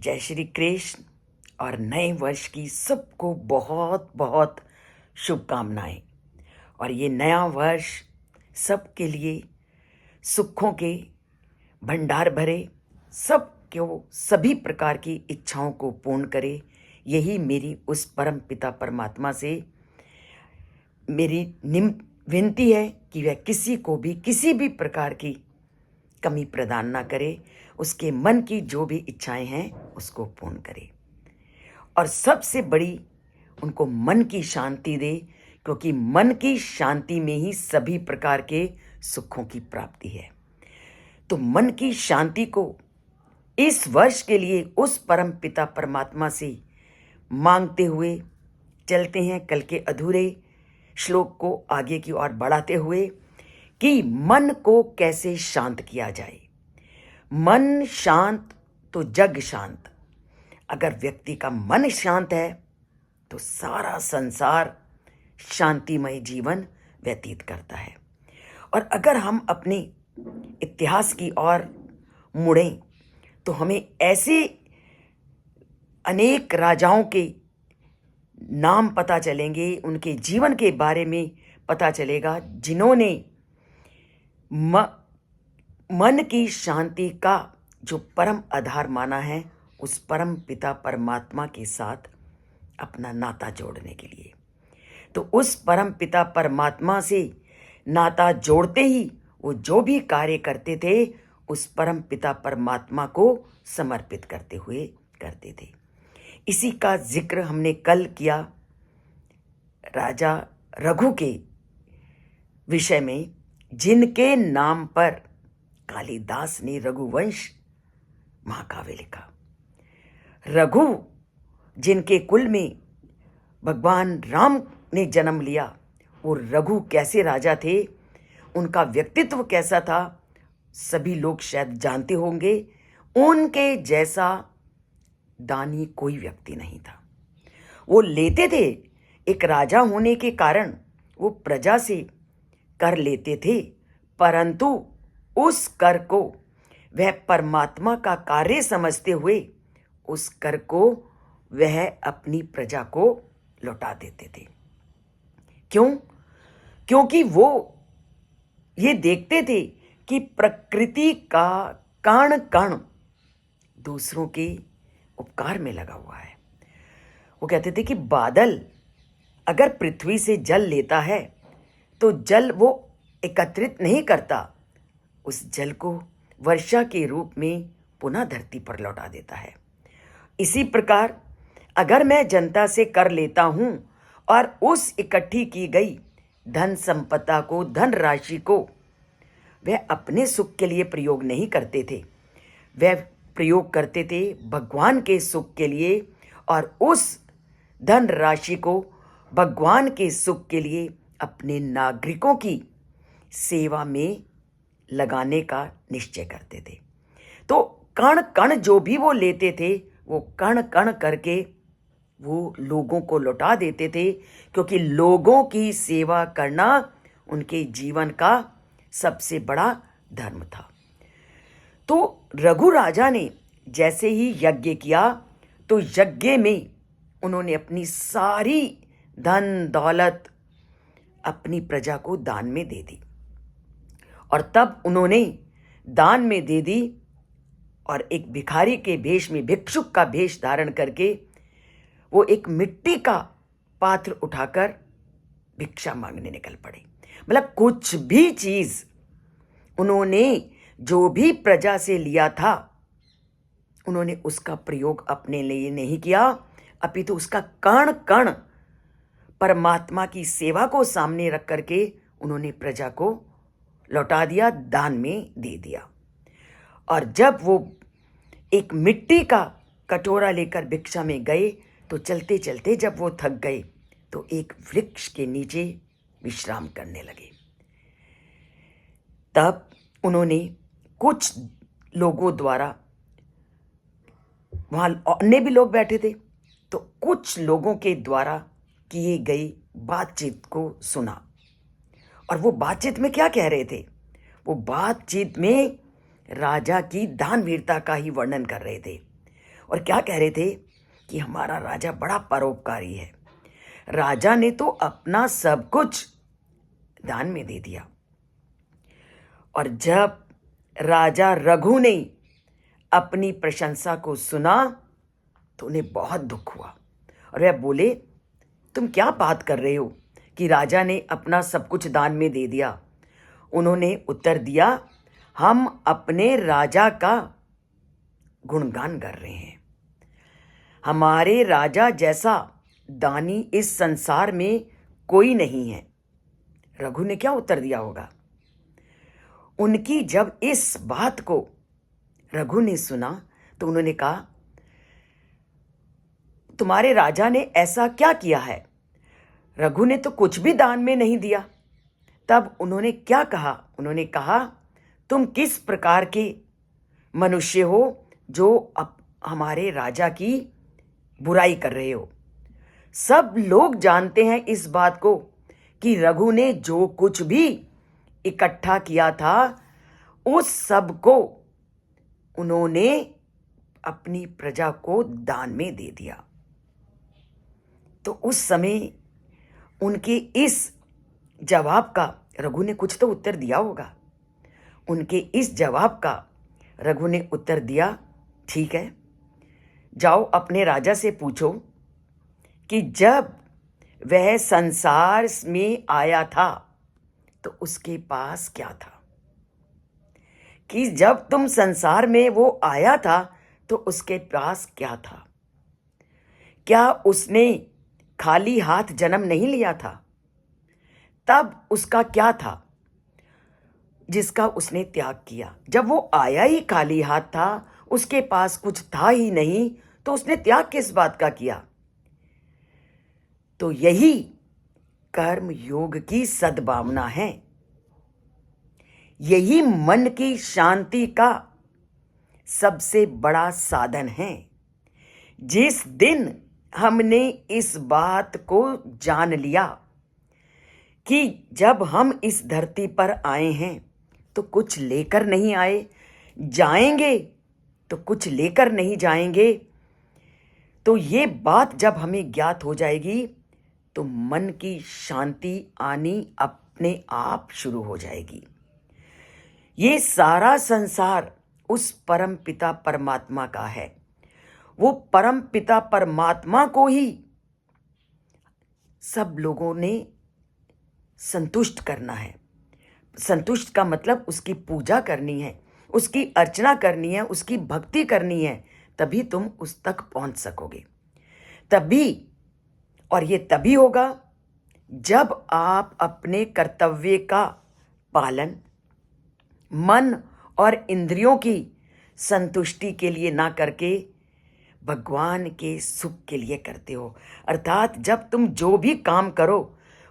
जय श्री कृष्ण और नए वर्ष की सबको बहुत बहुत शुभकामनाएं। और ये नया वर्ष सबके लिए सुखों के भंडार भरे, सबको सभी प्रकार की इच्छाओं को पूर्ण करे। यही मेरी उस परम पिता परमात्मा से मेरी विनती है कि वह किसी को भी किसी भी प्रकार की कमी प्रदान ना करे, उसके मन की जो भी इच्छाएं हैं उसको पूर्ण करे और सबसे बड़ी उनको मन की शांति दे, क्योंकि मन की शांति में ही सभी प्रकार के सुखों की प्राप्ति है। तो मन की शांति को इस वर्ष के लिए उस परम पिता परमात्मा से मांगते हुए चलते हैं कल के अधूरे श्लोक को आगे की ओर बढ़ाते हुए कि मन को कैसे शांत किया जाए। मन शांत तो जग शांत। अगर व्यक्ति का मन शांत है तो सारा संसार शांतिमय जीवन व्यतीत करता है। और अगर हम अपने इतिहास की ओर मुड़ें तो हमें ऐसे अनेक राजाओं के नाम पता चलेंगे, उनके जीवन के बारे में पता चलेगा जिन्होंने मन की शांति का जो परम आधार माना है, उस परम पिता परमात्मा के साथ अपना नाता जोड़ने के लिए। तो उस परम पिता परमात्मा से नाता जोड़ते ही वो जो भी कार्य करते थे उस परम पिता परमात्मा को समर्पित करते हुए करते थे। इसी का जिक्र हमने कल किया राजा रघु के विषय में, जिनके नाम पर कालिदास ने रघुवंश महाकाव्य लिखा। रघु जिनके कुल में भगवान राम ने जन्म लिया, वो रघु कैसे राजा थे, उनका व्यक्तित्व कैसा था, सभी लोग शायद जानते होंगे। उनके जैसा दानी कोई व्यक्ति नहीं था। वो लेते थे, एक राजा होने के कारण वो प्रजा से कर लेते थे, परंतु उस कर को वह परमात्मा का कार्य समझते हुए उस कर को वह अपनी प्रजा को लौटा देते थे। क्यों? क्योंकि वो ये देखते थे कि प्रकृति का कण कण दूसरों के उपकार में लगा हुआ है। वो कहते थे कि बादल अगर पृथ्वी से जल लेता है तो जल वो एकत्रित नहीं करता, उस जल को वर्षा के रूप में पुनः धरती पर लौटा देता है। इसी प्रकार अगर मैं जनता से कर लेता हूं और उस इकट्ठी की गई धन संपदा को, धन राशि को वह अपने सुख के लिए प्रयोग नहीं करते थे, वह प्रयोग करते थे भगवान के सुख के लिए, और उस धन राशि को भगवान के सुख के लिए अपने नागरिकों की सेवा में लगाने का निश्चय करते थे। तो कण कण जो भी वो लेते थे वो कण कण करके वो लोगों को लौटा देते थे, क्योंकि लोगों की सेवा करना उनके जीवन का सबसे बड़ा धर्म था। तो रघु राजा ने जैसे ही यज्ञ किया तो यज्ञ में उन्होंने अपनी सारी धन दौलत अपनी प्रजा को दान में दे दी, और तब उन्होंने दान में दे दी और एक भिखारी के भेष में, भिक्षुक का भेष धारण करके वो एक मिट्टी का पात्र उठाकर भिक्षा मांगने निकल पड़े। मतलब कुछ भी चीज उन्होंने जो भी प्रजा से लिया था उन्होंने उसका प्रयोग अपने लिए नहीं किया, अपितु उसका कण कण परमात्मा की सेवा को सामने रख करके उन्होंने प्रजा को लौटा दिया, दान में दे दिया। और जब वो एक मिट्टी का कटोरा लेकर भिक्षा में गए तो चलते चलते जब वो थक गए तो एक वृक्ष के नीचे विश्राम करने लगे। तब उन्होंने कुछ लोगों द्वारा, वहां अन्य भी लोग बैठे थे, तो कुछ लोगों के द्वारा किए गई बातचीत को सुना। और वो बातचीत में क्या कह रहे थे? वो बातचीत में राजा की दानवीरता का ही वर्णन कर रहे थे। और क्या कह रहे थे कि हमारा राजा बड़ा परोपकारी है। राजा ने तो अपना सब कुछ दान में दे दिया। और जब राजा रघु ने अपनी प्रशंसा को सुना तो उन्हें बहुत दुख हुआ और वह बोले, तुम क्या बात कर रहे हो कि राजा ने अपना सब कुछ दान में दे दिया। उन्होंने उत्तर दिया, हम अपने राजा का गुणगान कर रहे हैं। हमारे राजा जैसा दानी इस संसार में कोई नहीं है। रघु ने क्या उत्तर दिया होगा? उनकी जब इस बात को रघु ने सुना तो उन्होंने कहा, तुम्हारे राजा ने ऐसा क्या किया है? रघु ने तो कुछ भी दान में नहीं दिया। तब उन्होंने क्या कहा? उन्होंने कहा, तुम किस प्रकार के मनुष्य हो जो अब हमारे राजा की बुराई कर रहे हो। सब लोग जानते हैं इस बात को कि रघु ने जो कुछ भी इकट्ठा किया था उस सब को उन्होंने अपनी प्रजा को दान में दे दिया। तो उस समय उनके इस जवाब का रघु ने कुछ तो उत्तर दिया होगा। उनके इस जवाब का रघु ने उत्तर दिया, ठीक है, जाओ अपने राजा से पूछो कि जब वह संसार में आया था तो उसके पास क्या था। कि जब तुम संसार में वो आया था तो उसके पास क्या था। क्या उसने खाली हाथ जन्म नहीं लिया था? तब उसका क्या था जिसका उसने त्याग किया? जब वो आया ही खाली हाथ था, उसके पास कुछ था ही नहीं, तो उसने त्याग किस बात का किया? तो यही कर्म योग की सद्भावना है। यही मन की शांति का सबसे बड़ा साधन है। जिस दिन हमने इस बात को जान लिया कि जब हम इस धरती पर आए हैं तो कुछ लेकर नहीं आए, जाएंगे तो कुछ लेकर नहीं जाएंगे, तो ये बात जब हमें ज्ञात हो जाएगी तो मन की शांति आनी अपने आप शुरू हो जाएगी। ये सारा संसार उस परम पिता परमात्मा का है। वो परम पिता परमात्मा को ही सब लोगों ने संतुष्ट करना है। संतुष्ट का मतलब उसकी पूजा करनी है, उसकी अर्चना करनी है, उसकी भक्ति करनी है, तभी तुम उस तक पहुंच सकोगे। तभी, और ये तभी होगा जब आप अपने कर्तव्य का पालन मन और इंद्रियों की संतुष्टि के लिए ना करके भगवान के सुख के लिए करते हो। अर्थात जब तुम जो भी काम करो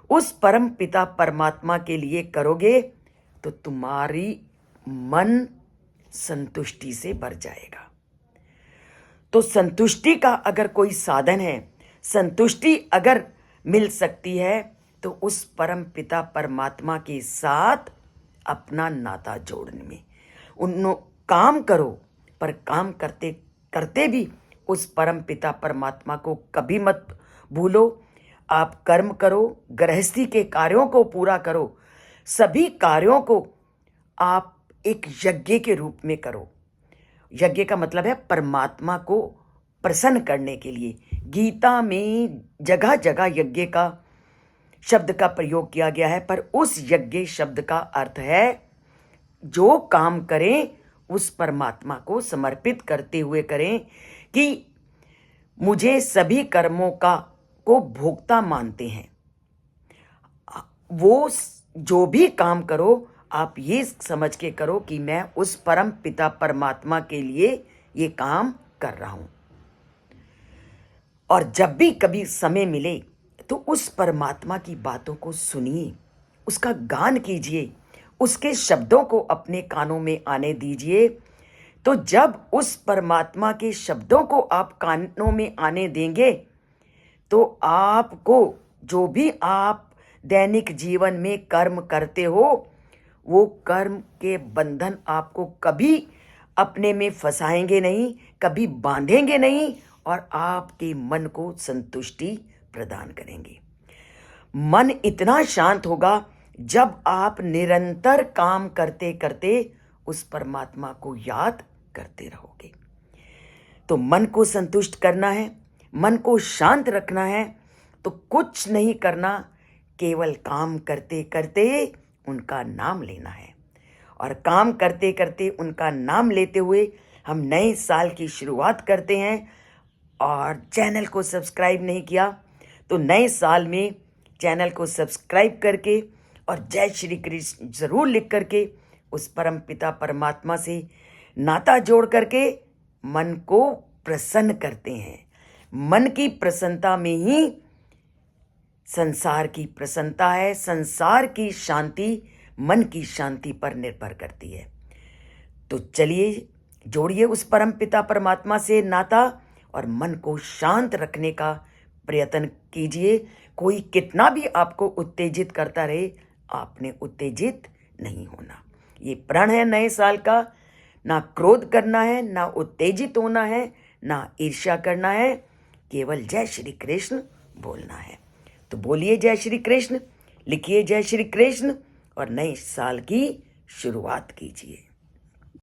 उस परम पिता परमात्मा के लिए करोगे तो तुम्हारी मन संतुष्टि से भर जाएगा। तो संतुष्टि का अगर कोई साधन है, संतुष्टि अगर मिल सकती है, तो उस परम पिता परमात्मा के साथ अपना नाता जोड़ने में काम करो, पर काम करते करते भी उस परम पिता परमात्मा को कभी मत भूलो। आप कर्म करो, गृहस्थी के कार्यों को पूरा करो, सभी कार्यों को आप एक यज्ञ के रूप में करो। यज्ञ का मतलब है परमात्मा को प्रसन्न करने के लिए। गीता में जगह जगह यज्ञ का शब्द का प्रयोग किया गया है, पर उस यज्ञ शब्द का अर्थ है जो काम करें उस परमात्मा को समर्पित करते हुए करें कि मुझे सभी कर्मों का को भोक्ता मानते हैं। वो जो भी काम करो आप ये समझ के करो कि मैं उस परम पिता परमात्मा के लिए ये काम कर रहा हूं। और जब भी कभी समय मिले तो उस परमात्मा की बातों को सुनिए, उसका गान कीजिए, उसके शब्दों को अपने कानों में आने दीजिए। तो जब उस परमात्मा के शब्दों को आप कानों में आने देंगे तो आपको जो भी आप दैनिक जीवन में कर्म करते हो वो कर्म के बंधन आपको कभी अपने में फंसाएंगे नहीं, कभी बांधेंगे नहीं और आपके मन को संतुष्टि प्रदान करेंगे। मन इतना शांत होगा जब आप निरंतर काम करते करते उस परमात्मा को याद करते रहोगे। तो मन को संतुष्ट करना है, मन को शांत रखना है, तो कुछ नहीं करना, केवल काम करते करते उनका नाम लेना है। और काम करते करते उनका नाम लेते हुए हम नए साल की शुरुआत करते हैं। और चैनल को सब्सक्राइब नहीं किया तो नए साल में चैनल को सब्सक्राइब करके और जय श्री कृष्ण ज़रूर लिख करके उस परम पिता परमात्मा से नाता जोड़ करके मन को प्रसन्न करते हैं। मन की प्रसन्नता में ही संसार की प्रसन्नता है। संसार की शांति मन की शांति पर निर्भर करती है। तो चलिए जोड़िए उस परम पिता परमात्मा से नाता और मन को शांत रखने का प्रयत्न कीजिए। कोई कितना भी आपको उत्तेजित करता रहे, आपने उत्तेजित नहीं होना। ये प्रण है नए साल का। ना क्रोध करना है, ना उत्तेजित होना है, ना ईर्ष्या करना है, केवल जय श्री कृष्ण बोलना है। तो बोलिए जय श्री कृष्ण, लिखिए जय श्री कृष्ण और नए साल की शुरुआत कीजिए।